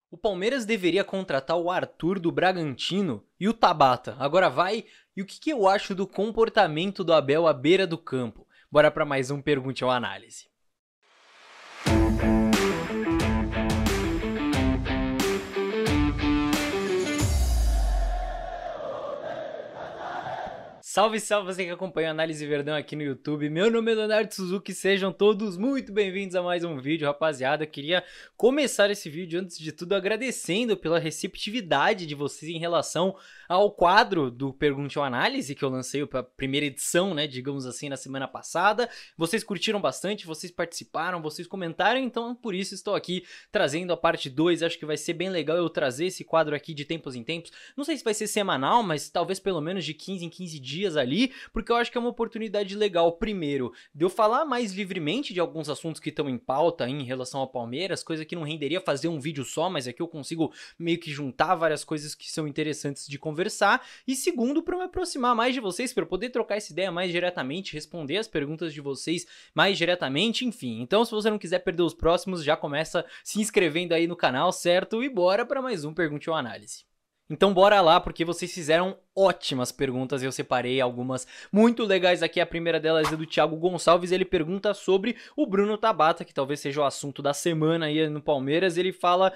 O Palmeiras deveria contratar o Arthur do Bragantino e o Tabata. Agora vai. E o que eu acho do comportamento do Abel à beira do campo? Bora para mais um Pergunte ou Análise. Salve, salve você que acompanha a Análise Verdão aqui no YouTube. Meu nome é Leonardo Suzuki, sejam todos muito bem-vindos a mais um vídeo, rapaziada. Eu queria começar esse vídeo, antes de tudo, agradecendo pela receptividade de vocês em relação ao quadro do Pergunte ou Análise, que eu lancei para a primeira edição, né, digamos assim, na semana passada. Vocês curtiram bastante, vocês participaram, vocês comentaram, então por isso estou aqui trazendo a parte 2. Acho que vai ser bem legal eu trazer esse quadro aqui de tempos em tempos. Não sei se vai ser semanal, mas talvez pelo menos de 15 em 15 dias ali, porque eu acho que é uma oportunidade legal, primeiro, de eu falar mais livremente de alguns assuntos que estão em pauta em relação ao Palmeiras, coisa que não renderia fazer um vídeo só, mas aqui eu consigo meio que juntar várias coisas que são interessantes de conversar, e segundo, para me aproximar mais de vocês, para eu poder trocar essa ideia mais diretamente, responder as perguntas de vocês mais diretamente, enfim. Então, se você não quiser perder os próximos, já começa se inscrevendo aí no canal, certo? E bora para mais um Pergunte ou Análise. Então bora lá, porque vocês fizeram ótimas perguntas, eu separei algumas muito legais aqui. A primeira delas é do Thiago Gonçalves, ele pergunta sobre o Bruno Tabata, que talvez seja o assunto da semana aí no Palmeiras. Ele fala,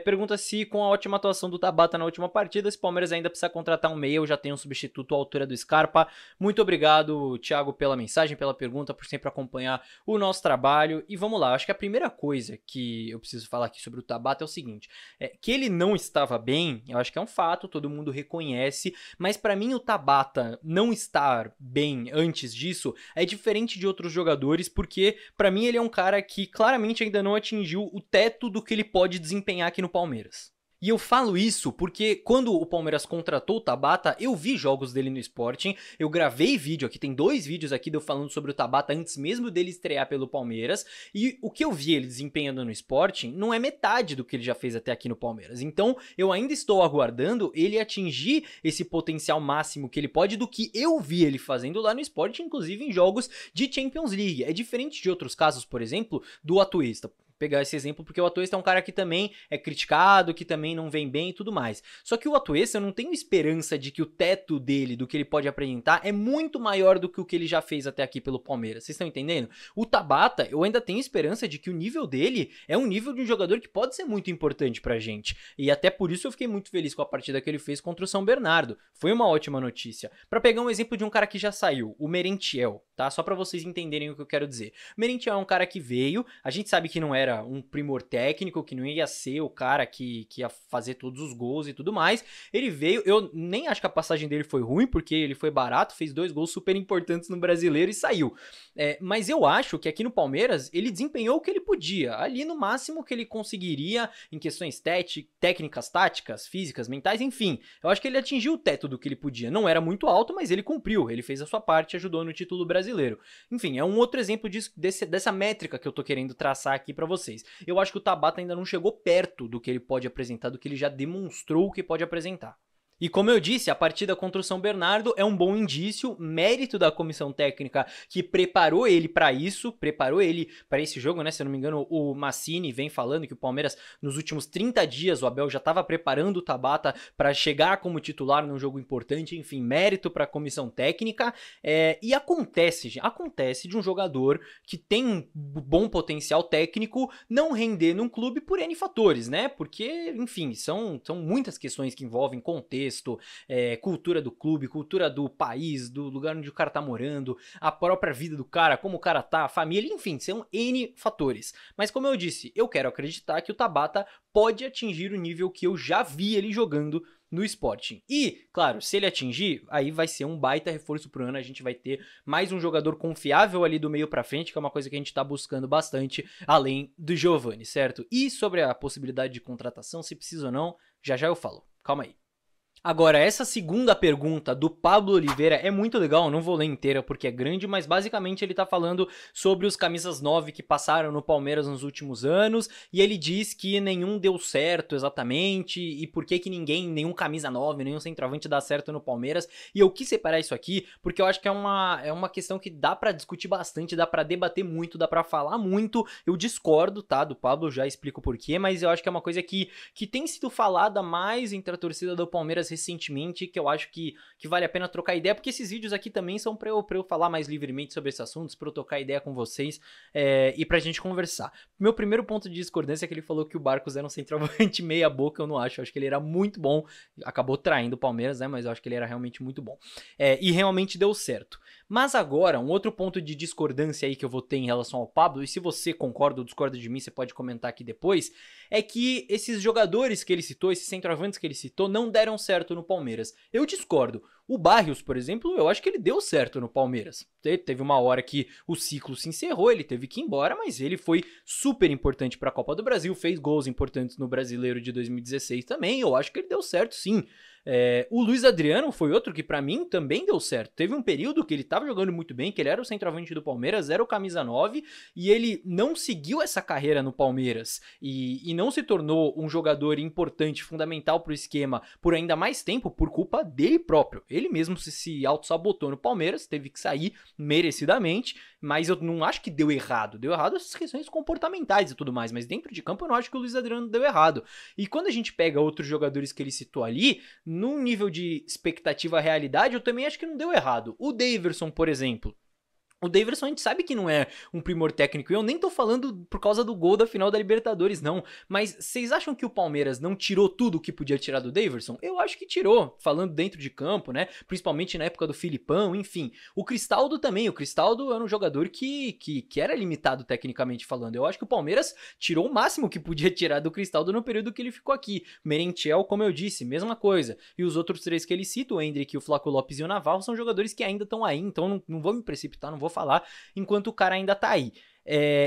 pergunta se com a ótima atuação do Tabata na última partida, se o Palmeiras ainda precisa contratar um meia ou já tem um substituto à altura do Scarpa. Muito obrigado, Thiago, pela mensagem, pela pergunta, por sempre acompanhar o nosso trabalho. E vamos lá, acho que a primeira coisa que eu preciso falar aqui sobre o Tabata é o seguinte, que ele não estava bem, eu acho que é um fato, todo mundo reconhece, mas para mim o Tabata não estar bem antes disso é diferente de outros jogadores, porque para mim ele é um cara que claramente ainda não atingiu o teto do que ele pode desempenhar aqui no Palmeiras. E eu falo isso porque quando o Palmeiras contratou o Tabata, eu vi jogos dele no Sporting, eu gravei vídeo aqui, tem 2 vídeos aqui de eu falando sobre o Tabata antes mesmo dele estrear pelo Palmeiras, e o que eu vi ele desempenhando no Sporting não é metade do que ele já fez até aqui no Palmeiras. Então eu ainda estou aguardando ele atingir esse potencial máximo que ele pode do que eu vi ele fazendo lá no Sporting, inclusive em jogos de Champions League. É diferente de outros casos, por exemplo, do Atuesta. Pegar esse exemplo, porque o Atuesta é um cara que também é criticado, que também não vem bem e tudo mais. Só que o Atuesta, eu não tenho esperança de que o teto dele, do que ele pode apresentar, é muito maior do que o que ele já fez até aqui pelo Palmeiras. Vocês estão entendendo? O Tabata, eu ainda tenho esperança de que o nível dele é um nível de um jogador que pode ser muito importante pra gente. E até por isso eu fiquei muito feliz com a partida que ele fez contra o São Bernardo. Foi uma ótima notícia. Pra pegar um exemplo de um cara que já saiu, o Merentiel, tá? Só pra vocês entenderem o que eu quero dizer. O Merentiel é um cara que veio, a gente sabe que não era um primor técnico, que não ia ser o cara que ia fazer todos os gols e tudo mais. Ele veio, eu nem acho que a passagem dele foi ruim, porque ele foi barato, fez 2 gols super importantes no Brasileiro e saiu. Mas eu acho que aqui no Palmeiras ele desempenhou o que ele podia, ali no máximo que ele conseguiria em questões técnicas, táticas, físicas, mentais, enfim. Eu acho que ele atingiu o teto do que ele podia. Não era muito alto, mas ele cumpriu, ele fez a sua parte e ajudou no título brasileiro. Enfim, é um outro exemplo dessa métrica que eu tô querendo traçar aqui pra vocês. Eu acho que o Tabata ainda não chegou perto do que ele pode apresentar, do que ele já demonstrou que pode apresentar. E como eu disse, a partida contra o São Bernardo é um bom indício, mérito da comissão técnica que preparou ele para isso, preparou ele para esse jogo, né? Se eu não me engano, o Massini vem falando que o Palmeiras, nos últimos 30 dias, o Abel já estava preparando o Tabata para chegar como titular num jogo importante, enfim, mérito para a comissão técnica. E acontece de um jogador que tem um bom potencial técnico não render num clube por N fatores, né? Porque, enfim, são muitas questões que envolvem contexto, cultura do clube, cultura do país, do lugar onde o cara tá morando, a própria vida do cara, como o cara tá, a família, enfim, são N fatores. Mas como eu disse, eu quero acreditar que o Tabata pode atingir o nível que eu já vi ele jogando no Sporting. E, claro, se ele atingir, aí vai ser um baita reforço pro ano, a gente vai ter mais um jogador confiável ali do meio pra frente, que é uma coisa que a gente tá buscando bastante, além do Giovani, certo? E sobre a possibilidade de contratação, se precisa ou não, já já eu falo. Calma aí. Agora, essa segunda pergunta do Pablo Oliveira é muito legal, eu não vou ler inteira porque é grande, mas basicamente ele tá falando sobre os camisas 9 que passaram no Palmeiras nos últimos anos, e ele diz que nenhum deu certo exatamente, e por que nenhum camisa 9, nenhum centroavante dá certo no Palmeiras, e eu quis separar isso aqui porque eu acho que é uma questão que dá pra discutir bastante, dá pra debater muito, dá pra falar muito. Eu discordo, tá, do Pablo, já explico por quê, mas eu acho que é uma coisa que tem sido falada mais entre a torcida do Palmeiras recentemente, que eu acho que vale a pena trocar ideia, porque esses vídeos aqui também são pra eu falar mais livremente sobre esses assuntos, pra eu trocar ideia com vocês e pra gente conversar. Meu primeiro ponto de discordância é que ele falou que o Barcos era um centroavante meia boca, eu não acho, eu acho que ele era muito bom, acabou traindo o Palmeiras, né, mas eu acho que ele era realmente muito bom. E realmente deu certo. Mas agora, um outro ponto de discordância aí que eu vou ter em relação ao Pablo, e se você concorda ou discorda de mim, você pode comentar aqui depois, é que esses jogadores que ele citou, esses centroavantes que ele citou, não deram certo no Palmeiras. Eu discordo. O Barrios, por exemplo, eu acho que ele deu certo no Palmeiras. Teve uma hora que o ciclo se encerrou, ele teve que ir embora, mas ele foi super importante para a Copa do Brasil, fez gols importantes no Brasileiro de 2016 também, eu acho que ele deu certo sim. O Luiz Adriano foi outro que pra mim também deu certo. Teve um período que ele tava jogando muito bem, que ele era o centroavante do Palmeiras, era o camisa 9, e ele não seguiu essa carreira no Palmeiras e não se tornou um jogador importante, fundamental pro esquema por ainda mais tempo por culpa dele próprio. Ele mesmo se auto-sabotou no Palmeiras, teve que sair merecidamente, mas eu não acho que deu errado. Deu errado essas questões comportamentais e tudo mais, mas dentro de campo eu não acho que o Luiz Adriano deu errado. E quando a gente pega outros jogadores que ele citou ali, num nível de expectativa realidade, eu também acho que não deu errado. O Daverson, por exemplo. O Daverson a gente sabe que não é um primor técnico, e eu nem tô falando por causa do gol da final da Libertadores, não. Mas vocês acham que o Palmeiras não tirou tudo o que podia tirar do Daverson? Eu acho que tirou, falando dentro de campo, né? Principalmente na época do Filipão, enfim. O Cristaldo também, o Cristaldo era um jogador que era limitado tecnicamente falando. Eu acho que o Palmeiras tirou o máximo que podia tirar do Cristaldo no período que ele ficou aqui. Merentiel, como eu disse, mesma coisa. E os outros três que ele cita, o Endrick, o Flaco Lopes e o Navarro, são jogadores que ainda estão aí, então não vou me precipitar, não vou falar enquanto o cara ainda tá aí.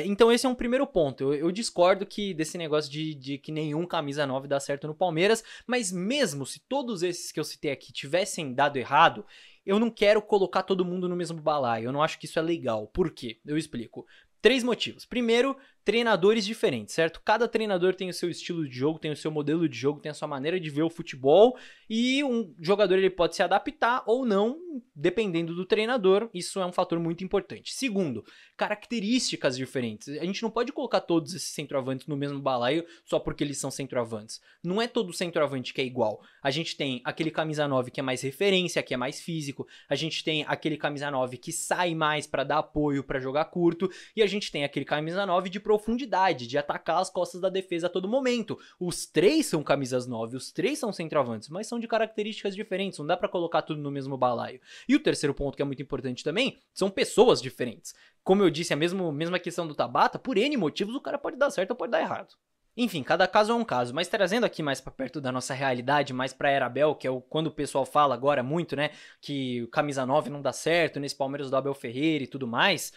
Então esse é um primeiro ponto. Eu discordo desse negócio de que nenhum camisa 9 dá certo no Palmeiras, mas mesmo se todos esses que eu citei aqui tivessem dado errado, eu não quero colocar todo mundo no mesmo balaio. Eu não acho que isso é legal. Por quê? Eu explico. 3 motivos. Primeiro, treinadores diferentes, certo? Cada treinador tem o seu estilo de jogo, tem o seu modelo de jogo, tem a sua maneira de ver o futebol, e um jogador ele pode se adaptar ou não, dependendo do treinador. Isso é um fator muito importante. Segundo, características diferentes. A gente não pode colocar todos esses centroavantes no mesmo balaio só porque eles são centroavantes. Não é todo centroavante que é igual. A gente tem aquele camisa 9 que é mais referência, que é mais físico. A gente tem aquele camisa 9 que sai mais para dar apoio, para jogar curto, e a gente tem aquele camisa 9 de profundidade, de atacar as costas da defesa a todo momento. Os três são camisas 9, os três são centroavantes, mas são de características diferentes, não dá pra colocar tudo no mesmo balaio. E o terceiro ponto que é muito importante também, são pessoas diferentes. Como eu disse, a mesma questão do Tabata, por N motivos o cara pode dar certo ou pode dar errado. Enfim, cada caso é um caso, mas trazendo aqui mais pra perto da nossa realidade, mais pra era Abel, que é quando o pessoal fala agora muito, né, que o camisa 9 não dá certo nesse Palmeiras do Abel Ferreira e tudo mais.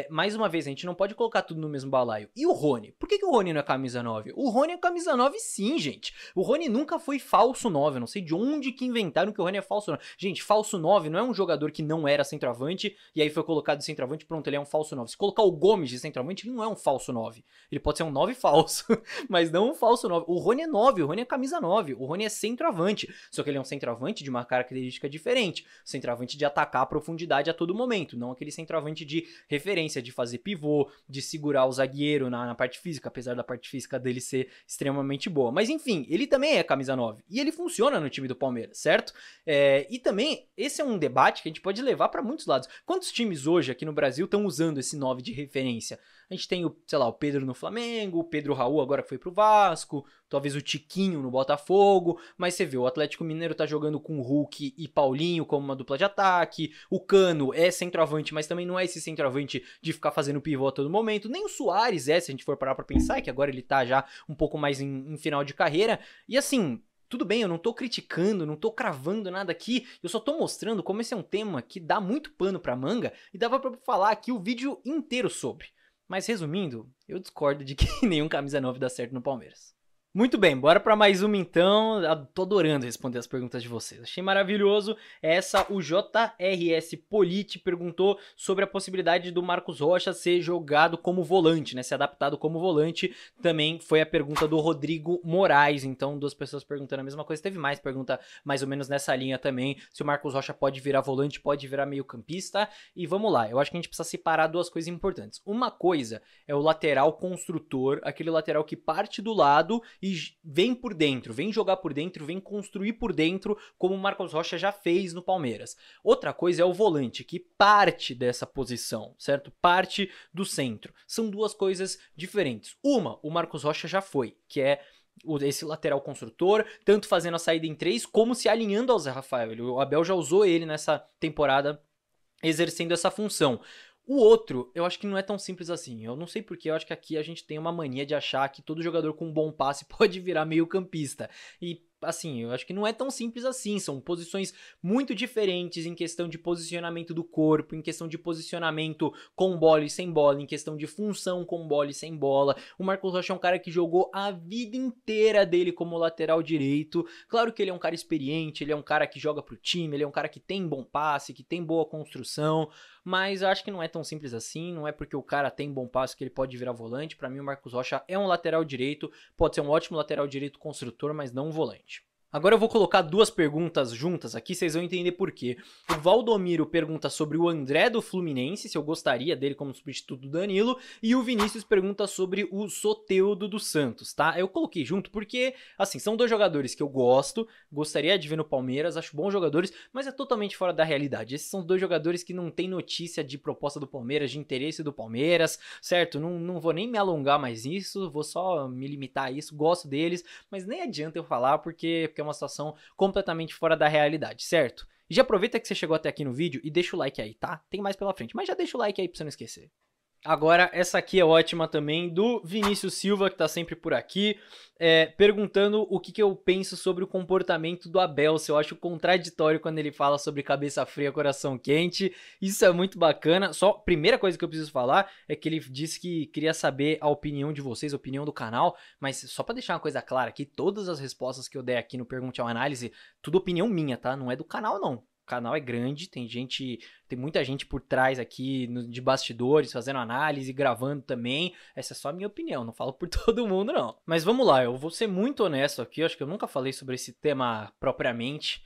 Mais uma vez, a gente não pode colocar tudo no mesmo balaio. E o Rony? Por que o Rony não é camisa 9? O Rony é camisa 9 sim, gente. O Rony nunca foi falso 9. Eu não sei de onde que inventaram que o Rony é falso 9. Gente, falso 9 não é um jogador que não era centroavante e aí foi colocado centroavante, pronto, ele é um falso 9. Se colocar o Gomes de centroavante, ele não é um falso 9. Ele pode ser um 9 falso, mas não um falso 9. O Rony é 9, o Rony é camisa 9. O Rony é centroavante. Só que ele é um centroavante de uma característica diferente. Centroavante de atacar a profundidade a todo momento, não aquele centroavante de referência, de fazer pivô, de segurar o zagueiro na parte física, apesar da parte física dele ser extremamente boa. Mas enfim, ele também é camisa 9 e ele funciona no time do Palmeiras, certo? E também, esse é um debate que a gente pode levar para muitos lados. Quantos times hoje aqui no Brasil estão usando esse 9 de referência? A gente tem o Pedro no Flamengo, o Pedro Raul agora que foi pro Vasco, talvez o Tiquinho no Botafogo, mas você vê, o Atlético Mineiro tá jogando com Hulk e Paulinho como uma dupla de ataque, o Cano é centroavante, mas também não é esse centroavante de ficar fazendo pivô a todo momento, nem o Suárez se a gente for parar pra pensar, que agora ele tá já um pouco mais em final de carreira, e assim... Tudo bem, eu não tô criticando, não tô cravando nada aqui, eu só tô mostrando como esse é um tema que dá muito pano pra manga e dava pra falar aqui o vídeo inteiro sobre. Mas resumindo, eu discordo de que nenhum camisa 9 dá certo no Palmeiras. Muito bem, bora para mais uma então. Tô adorando responder as perguntas de vocês. Achei maravilhoso. Essa, o JRS Politi perguntou sobre a possibilidade do Marcos Rocha ser jogado como volante, né? Ser adaptado como volante. Também foi a pergunta do Rodrigo Moraes. Então, duas pessoas perguntando a mesma coisa. Teve mais pergunta mais ou menos nessa linha também. Se o Marcos Rocha pode virar volante, pode virar meio-campista. E vamos lá, eu acho que a gente precisa separar duas coisas importantes. Uma coisa é o lateral construtor, aquele lateral que parte do lado e vem por dentro, vem jogar por dentro, vem construir por dentro, como o Marcos Rocha já fez no Palmeiras. Outra coisa é o volante, que parte dessa posição, certo? Parte do centro. São duas coisas diferentes. Uma, o Marcos Rocha já foi, que é esse lateral construtor, tanto fazendo a saída em 3, como se alinhando ao Zé Rafael. O Abel já usou ele nessa temporada exercendo essa função. O outro, eu acho que não é tão simples assim. Eu não sei porque, eu acho que aqui a gente tem uma mania de achar que todo jogador com um bom passe pode virar meio campista. E assim, eu acho que não é tão simples assim. São posições muito diferentes em questão de posicionamento do corpo, em questão de posicionamento com bola e sem bola, em questão de função com bola e sem bola. O Marcos Rocha é um cara que jogou a vida inteira dele como lateral direito. Claro que ele é um cara experiente, ele é um cara que joga pro time, ele é um cara que tem bom passe, que tem boa construção, mas eu acho que não é tão simples assim. Não é porque o cara tem bom passe que ele pode virar volante. Pra mim, o Marcos Rocha é um lateral direito, pode ser um ótimo lateral direito construtor, mas não um volante. Agora eu vou colocar duas perguntas juntas aqui, vocês vão entender por quê. O Valdomiro pergunta sobre o André do Fluminense, se eu gostaria dele como substituto do Danilo, e o Vinícius pergunta sobre o Soteldo do Santos, tá? Eu coloquei junto porque, assim, são dois jogadores que eu gostaria de ver no Palmeiras, acho bons jogadores, mas é totalmente fora da realidade. Esses são dois jogadores que não tem notícia de proposta do Palmeiras, de interesse do Palmeiras, certo? Não vou nem me alongar mais nisso, vou só me limitar a isso, gosto deles, mas nem adianta eu falar porque é uma situação completamente fora da realidade, certo? E já aproveita que você chegou até aqui no vídeo e deixa o like aí, tá? Tem mais pela frente, mas já deixa o like aí pra você não esquecer. Agora, essa aqui é ótima também, do Vinícius Silva, que tá sempre por aqui, perguntando o que eu penso sobre o comportamento do Abel, se eu acho contraditório quando ele fala sobre cabeça fria, coração quente. Isso é muito bacana. Só, primeira coisa que eu preciso falar é que ele disse que queria saber a opinião de vocês, a opinião do canal, mas só pra deixar uma coisa clara aqui, todas as respostas que eu der aqui no Pergunte ao Análise, tudo opinião minha, tá? Não é do canal, não. O canal é grande, tem muita gente por trás aqui de bastidores fazendo análise, gravando também. Essa é só a minha opinião, não falo por todo mundo não. Mas vamos lá, eu vou ser muito honesto aqui, eu acho que eu nunca falei sobre esse tema propriamente,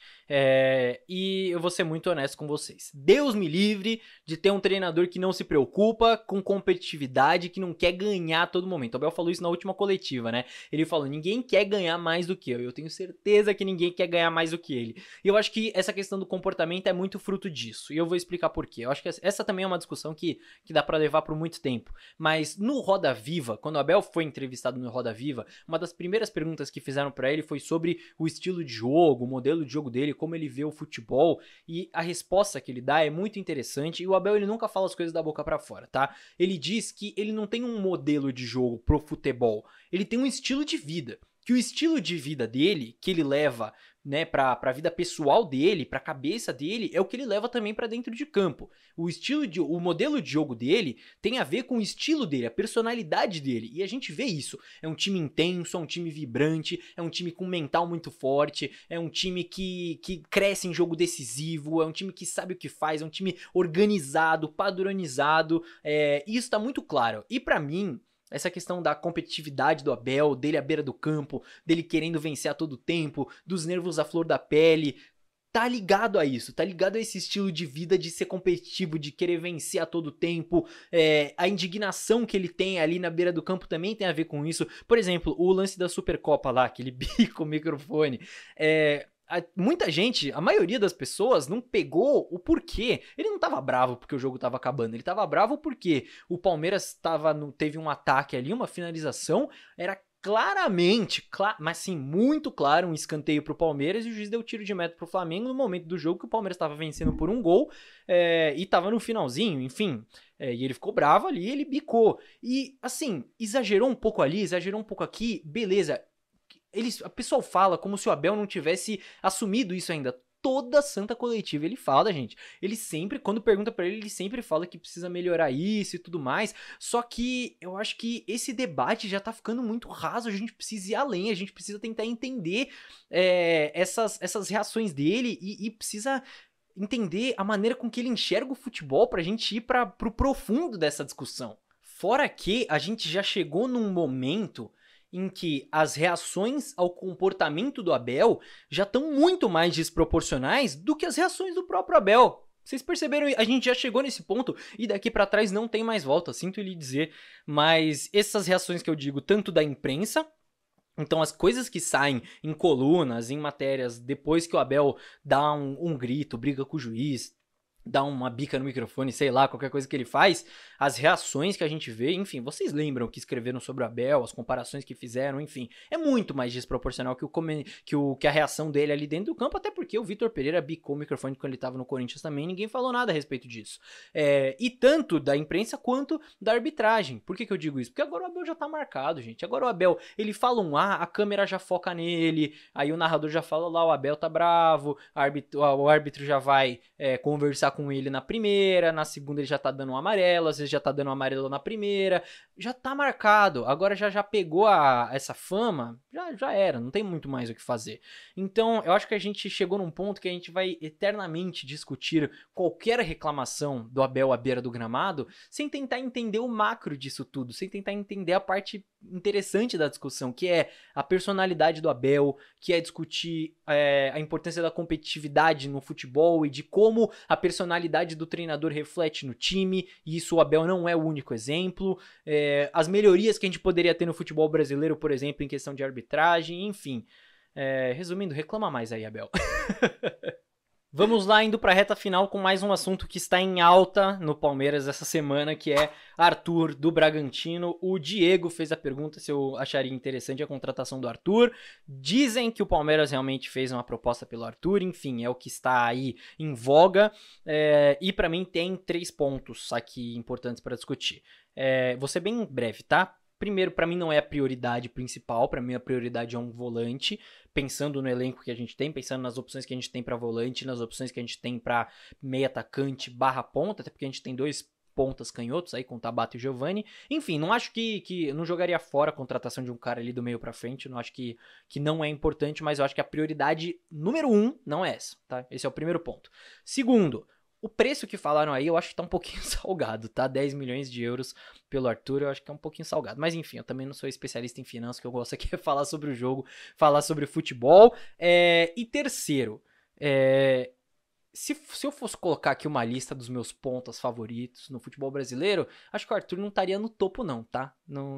e eu vou ser muito honesto com vocês. Deus me livre de ter um treinador que não se preocupa com competitividade, que não quer ganhar a todo momento. O Abel falou isso na última coletiva, né? Ele falou, ninguém quer ganhar mais do que eu tenho certeza que ninguém quer ganhar mais do que ele. E eu acho que essa questão do comportamento é muito fruto disso, e eu vou explicar por quê. Eu acho que essa também é uma discussão que dá pra levar por muito tempo. Mas no Roda Viva, quando o Abel foi entrevistado no Roda Viva, uma das primeiras perguntas que fizeram pra ele foi sobre o estilo de jogo, o modelo de jogo dele, como ele vê o futebol, e a resposta que ele dá é muito interessante, e o Abel ele nunca fala as coisas da boca pra fora, tá? Ele diz que ele não tem um modelo de jogo pro futebol, ele tem um estilo de vida. Que o estilo de vida dele, que ele leva, né, pra vida pessoal dele, pra cabeça dele, é o que ele leva também pra dentro de campo. O modelo de jogo dele tem a ver com o estilo dele, a personalidade dele, e a gente vê isso. É um time intenso, é um time vibrante, é um time com mental muito forte, é um time que cresce em jogo decisivo, é um time que sabe o que faz, é um time organizado, padronizado, isso tá muito claro. E pra mim, essa questão da competitividade do Abel, dele à beira do campo, dele querendo vencer a todo tempo, dos nervos à flor da pele, tá ligado a isso, tá ligado a esse estilo de vida de ser competitivo, de querer vencer a todo tempo, a indignação que ele tem ali na beira do campo também tem a ver com isso. Por exemplo, o lance da Supercopa lá, aquele bico, o microfone, muita gente, a maioria das pessoas não pegou o porquê. Ele não tava bravo porque o jogo tava acabando, ele tava bravo porque o Palmeiras teve um ataque ali, uma finalização, era claramente, mas sim, muito claro, um escanteio pro Palmeiras, e o juiz deu tiro de meta pro Flamengo no momento do jogo que o Palmeiras tava vencendo por um gol, e tava no finalzinho, enfim, e ele ficou bravo ali, ele bicou, e assim, exagerou um pouco ali, exagerou um pouco aqui, beleza. A pessoa fala como se o Abel não tivesse assumido isso ainda. toda santa coletiva ele fala, gente. Ele sempre, quando pergunta pra ele sempre fala que precisa melhorar isso e tudo mais. Só que eu acho que esse debate já tá ficando muito raso, a gente precisa ir além, a gente precisa tentar entender essas reações dele e precisa entender a maneira com que ele enxerga o futebol pra gente ir pro profundo dessa discussão. Fora que a gente já chegou num momento em que as reações ao comportamento do Abel já estão muito mais desproporcionais do que as reações do próprio Abel. Vocês perceberam? A gente já chegou nesse ponto e daqui pra trás não tem mais volta, sinto lhe dizer. Mas essas reações que eu digo, tanto da imprensa, então as coisas que saem em colunas, em matérias, depois que o Abel dá um grito, briga com o juiz, dá uma bica no microfone, sei lá, qualquer coisa que ele faz, as reações que a gente vê, enfim, vocês lembram que escreveram sobre o Abel, as comparações que fizeram, enfim, é muito mais desproporcional que a reação dele ali dentro do campo, até porque o Vitor Pereira bicou o microfone quando ele tava no Corinthians também, ninguém falou nada a respeito disso. E tanto da imprensa quanto da arbitragem. Por que eu digo isso? Porque agora o Abel já tá marcado, gente. Agora o Abel, ele fala um A, a câmera já foca nele, aí o narrador já fala lá, o Abel tá bravo, o árbitro já vai conversar com ele na primeira, na segunda ele já tá dando um amarelo, às vezes já tá dando um amarelo na primeira, já tá marcado, agora já pegou essa fama, já era, não tem muito mais o que fazer. Então eu acho que a gente chegou num ponto que a gente vai eternamente discutir qualquer reclamação do Abel à beira do gramado, sem tentar entender o macro disso tudo, sem tentar entender a parte interessante da discussão, que é a personalidade do Abel, que é discutir a importância da competitividade no futebol e de como a personalidade do treinador reflete no time, e isso o Abel não é o único exemplo, as melhorias que a gente poderia ter no futebol brasileiro, por exemplo, em questão de arbitragem, enfim. Resumindo, reclama mais aí, Abel. Vamos lá, indo para a reta final com mais um assunto que está em alta no Palmeiras essa semana, que é Arthur do Bragantino. O Diego fez a pergunta se eu acharia interessante a contratação do Arthur. Dizem que o Palmeiras realmente fez uma proposta pelo Arthur, enfim, é o que está aí em voga. E para mim tem 3 pontos aqui importantes para discutir. Vou ser bem breve, tá? Primeiro, para mim não é a prioridade principal, para mim a prioridade é um volante, pensando no elenco que a gente tem, pensando nas opções que a gente tem para volante, nas opções que a gente tem para meio atacante / ponta, até porque a gente tem 2 pontas canhotos aí com o Tabata e o Giovani. Enfim, não acho que eu não jogaria fora a contratação de um cara ali do meio para frente, não acho que não é importante, mas eu acho que a prioridade número 1 não é essa, tá? Esse é o primeiro ponto. Segundo, o preço que falaram aí, eu acho que tá um pouquinho salgado, tá? 10 milhões de euros pelo Arthur, eu acho que é um pouquinho salgado. Mas enfim, eu também não sou especialista em finanças, o que eu gosto aqui é falar sobre o jogo, falar sobre futebol. E terceiro, se eu fosse colocar aqui uma lista dos meus pontas favoritos no futebol brasileiro, acho que o Arthur não estaria no topo não, tá?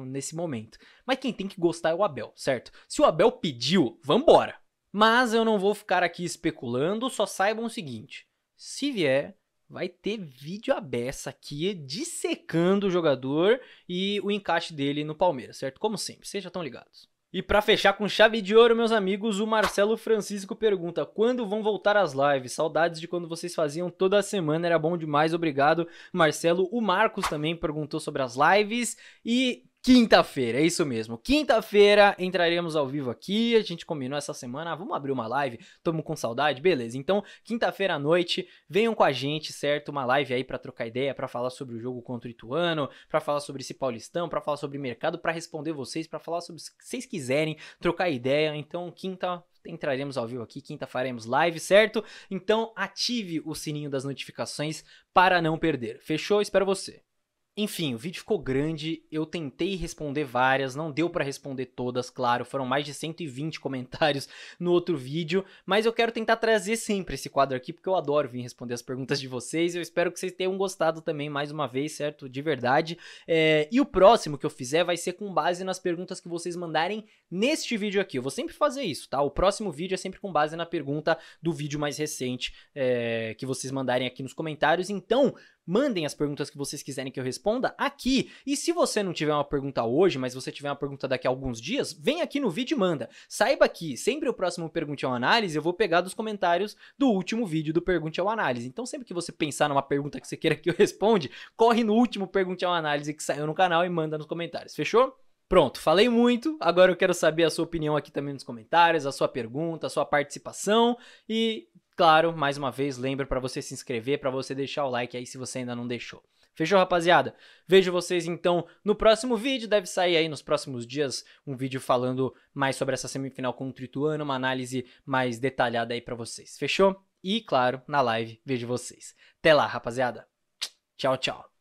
Nesse momento. Mas quem tem que gostar é o Abel, certo? Se o Abel pediu, vambora! Mas eu não vou ficar aqui especulando, só saibam o seguinte... Se vier, vai ter vídeo à beça aqui dissecando o jogador e o encaixe dele no Palmeiras, certo? Como sempre, vocês já estão ligados. E para fechar com chave de ouro, meus amigos, o Marcelo Francisco pergunta: quando vão voltar as lives? Saudades de quando vocês faziam toda semana, era bom demais, obrigado, Marcelo. O Marcos também perguntou sobre as lives e... quinta-feira, é isso mesmo. Quinta-feira entraremos ao vivo aqui. A gente combinou essa semana. Vamos abrir uma live. Tamo com saudade? Beleza. Então, quinta-feira à noite, venham com a gente, certo? Uma live aí pra trocar ideia, pra falar sobre o jogo contra o Ituano, pra falar sobre esse Paulistão, pra falar sobre mercado, pra responder vocês, pra falar sobre o que vocês quiserem, trocar ideia. Então, quinta entraremos ao vivo aqui, quinta faremos live, certo? Então, ative o sininho das notificações para não perder. Fechou? Espero você. Enfim, o vídeo ficou grande, eu tentei responder várias, não deu pra responder todas, claro, foram mais de 120 comentários no outro vídeo, mas eu quero tentar trazer sempre esse quadro aqui, porque eu adoro vir responder as perguntas de vocês, eu espero que vocês tenham gostado também mais uma vez, certo? De verdade. E o próximo que eu fizer vai ser com base nas perguntas que vocês mandarem neste vídeo aqui, eu vou sempre fazer isso, tá? O próximo vídeo é sempre com base na pergunta do vídeo mais recente que vocês mandarem aqui nos comentários, então... mandem as perguntas que vocês quiserem que eu responda aqui. E se você não tiver uma pergunta hoje, mas você tiver uma pergunta daqui a alguns dias, vem aqui no vídeo e manda. Saiba que sempre o próximo Pergunte ao Análise eu vou pegar dos comentários do último vídeo do Pergunte ao Análise. Então sempre que você pensar numa pergunta que você queira que eu responda, corre no último Pergunte ao Análise que saiu no canal e manda nos comentários. Fechou? Pronto, falei muito, agora eu quero saber a sua opinião aqui também nos comentários, a sua pergunta, a sua participação e... claro, mais uma vez, lembro para você se inscrever, para você deixar o like aí se você ainda não deixou. Fechou, rapaziada? Vejo vocês então no próximo vídeo. Deve sair aí nos próximos dias um vídeo falando mais sobre essa semifinal contra o Ituano, uma análise mais detalhada aí pra vocês. Fechou? E, claro, na live vejo vocês. Até lá, rapaziada. Tchau, tchau.